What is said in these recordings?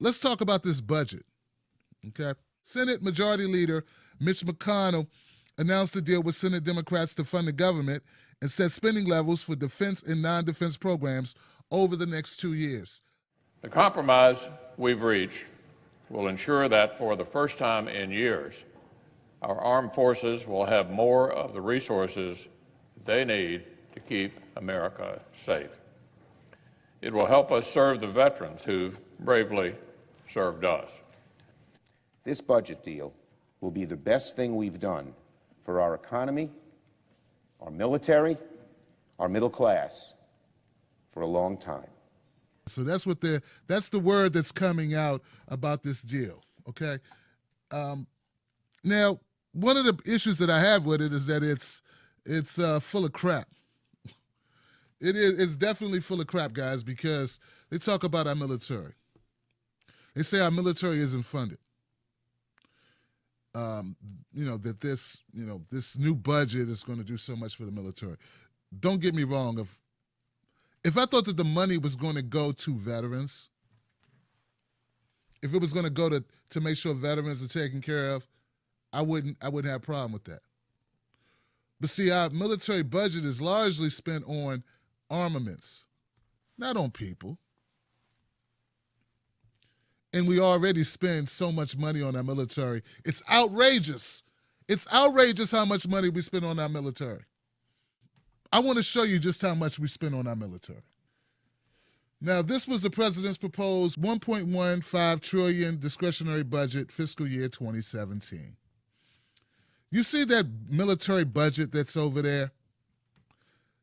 let's talk about this budget, okay? Senate Majority Leader Mitch McConnell announced a deal with Senate Democrats to fund the government and set spending levels for defense and non-defense programs over the next 2 years. The compromise we've reached will ensure that for the first time in years, our armed forces will have more of the resources they need to keep America safe. It will help us serve the veterans who've bravely served us. This budget deal will be the best thing we've done for our economy, our military, our middle class for a long time. So that's the word that's coming out about this deal, okay? Now, one of the issues that I have with it is that it's full of crap. It's definitely full of crap, guys, because they talk about our military. They say our military isn't funded. That this new budget is going to do so much for the military. Don't get me wrong. If I thought that the money was going to go to veterans, if it was going to go to make sure veterans are taken care of, I wouldn't have a problem with that. But see, our military budget is largely spent on armaments, not on people. And we already spend so much money on our military. It's outrageous. It's outrageous how much money we spend on our military. I want to show you just how much we spend on our military. Now, this was the president's proposed $1.15 trillion discretionary budget fiscal year 2017. You see that military budget that's over there?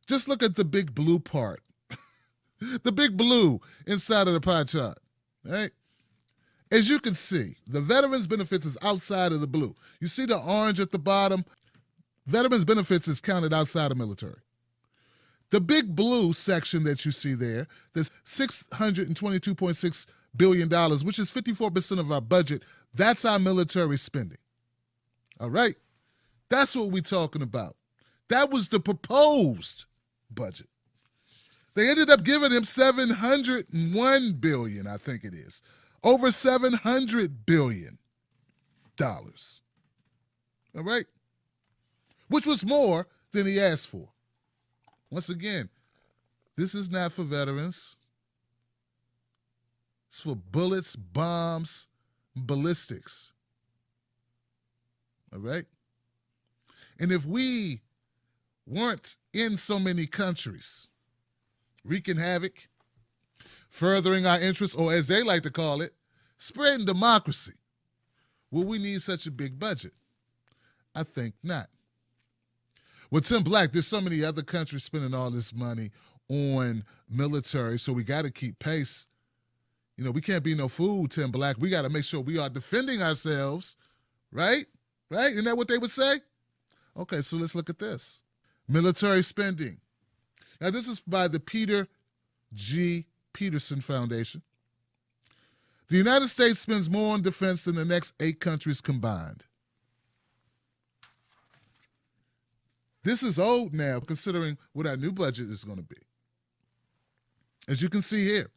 Just look at the big blue part. The big blue inside of the pie chart, right? As you can see, the veterans benefits is outside of the blue. You see the orange at the bottom? Veterans benefits is counted outside of military. The big blue section that you see there, that's $622.6 billion, which is 54% of our budget, that's our military spending. All right? That's what we're talking about. That was the proposed budget. They ended up giving him $701 billion, I think it is. Over $700 billion. All right? Which was more than he asked for. Once again, this is not for veterans. It's for bullets, bombs, ballistics. All right? And if we weren't in so many countries wreaking havoc, furthering our interests, or as they like to call it, spreading democracy, will we need such a big budget? I think not. Well, Tim Black, there's so many other countries spending all this money on military, so we got to keep pace. You know, we can't be no fool, Tim Black. We got to make sure we are defending ourselves, right? Right? Isn't that what they would say? Okay, so let's look at this. Military spending. Now, this is by the Peter G. Peterson Foundation. The United States spends more on defense than the next 8 countries combined. This is old now, considering what our new budget is going to be. As you can see here,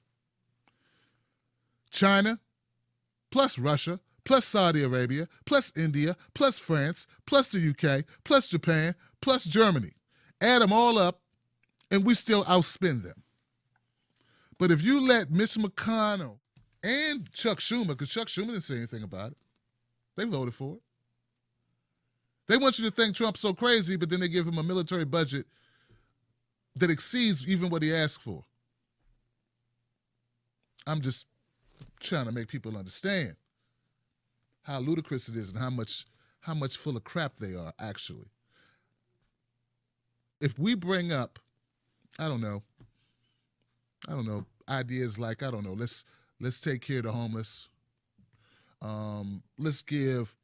China, plus Russia, plus Saudi Arabia, plus India, plus France, plus the UK, plus Japan, plus Germany. Add them all up, and we still outspend them. But if you let Mitch McConnell and Chuck Schumer, because Chuck Schumer didn't say anything about it, they voted for it. They want you to think Trump's so crazy, but then they give him a military budget that exceeds even what he asked for. I'm just trying to make people understand how ludicrous it is and how much full of crap they are, actually. If we bring up, I don't know, ideas like, let's take care of the homeless. Let's give,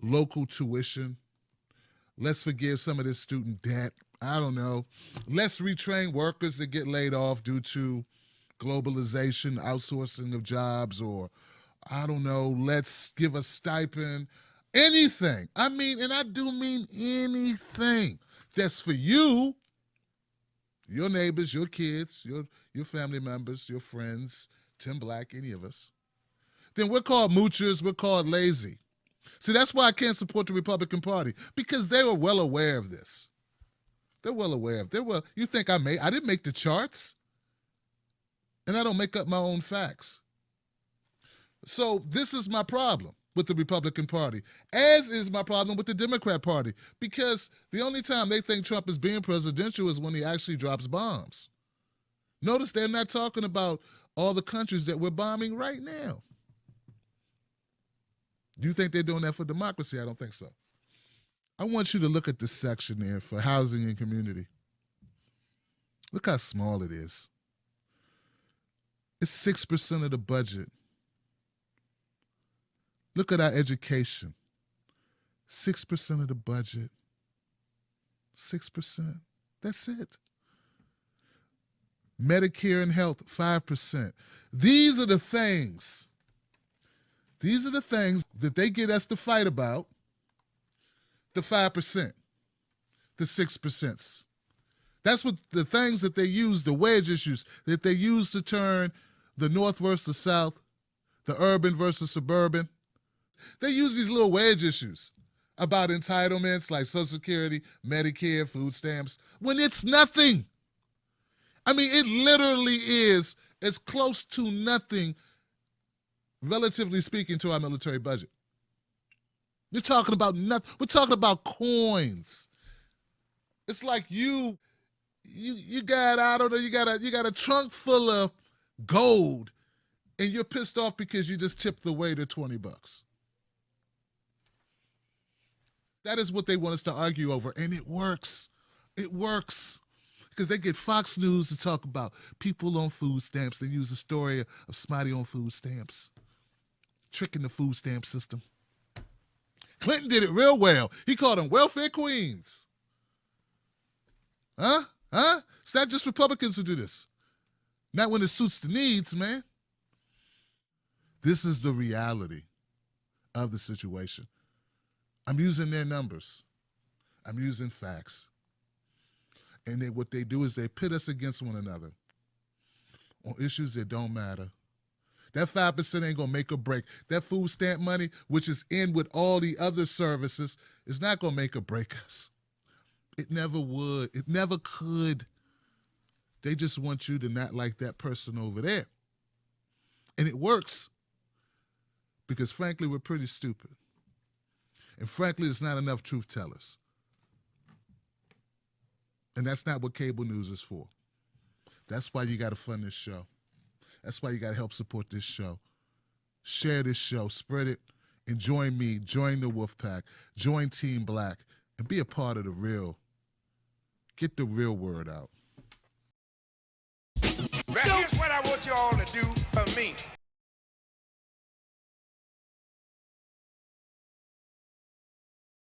local tuition. Let's forgive some of this student debt. Let's retrain workers that get laid off due to globalization, outsourcing of jobs, or let's give a stipend. Anything. And I do mean anything that's for you, your neighbors, your kids, your family members, your friends, Tim Black, any of us, then we're called moochers, we're called lazy. See, that's why I can't support the Republican Party, because they were well aware of this. They're well aware of it. You think I didn't make the charts, and I don't make up my own facts. So this is my problem with the Republican Party, as is my problem with the Democrat Party, because the only time they think Trump is being presidential is when he actually drops bombs. Notice they're not talking about all the countries that we're bombing right now. Do you think they're doing that for democracy? I don't think so. I want you to look at this section there for housing and community. Look how small it is. It's 6% of the budget. Look at our education. 6% of the budget. 6%. That's it. Medicare and health, 5%. These are the things that they get us to fight about, the 5%, the 6%. That's what the things that they use, the wedge issues that they use to turn the North versus South, the urban versus suburban. They use these little wedge issues about entitlements like Social Security, Medicare, food stamps, when it's nothing. I mean, it literally is as close to nothing, relatively speaking, to our military budget. You're talking about nothing. We're talking about coins. It's like you got, I don't know, you got a trunk full of gold, and you're pissed off because you just tipped the waiter $20. That is what they want us to argue over, and it works. It works. Because they get Fox News to talk about people on food stamps. They use the story of Smiley on food stamps, tricking the food stamp system. Clinton did it real well. He called them welfare queens. Huh? It's not just Republicans who do this. Not when it suits the needs, man. This is the reality of the situation. I'm using their numbers. I'm using facts. And what they do is they pit us against one another on issues that don't matter. That 5% ain't going to make or break. That food stamp money, which is in with all the other services, is not going to make or break us. It never would. It never could. They just want you to not like that person over there. And it works because, frankly, we're pretty stupid. And, frankly, there's not enough truth tellers. And that's not what cable news is for. That's why you got to fund this show. That's why you got to help support this show. Share this show, spread it, and join me, join the Wolf Pack, join Team Black, and be a part of the real. Get the real word out. Here's what I want you all to do for me.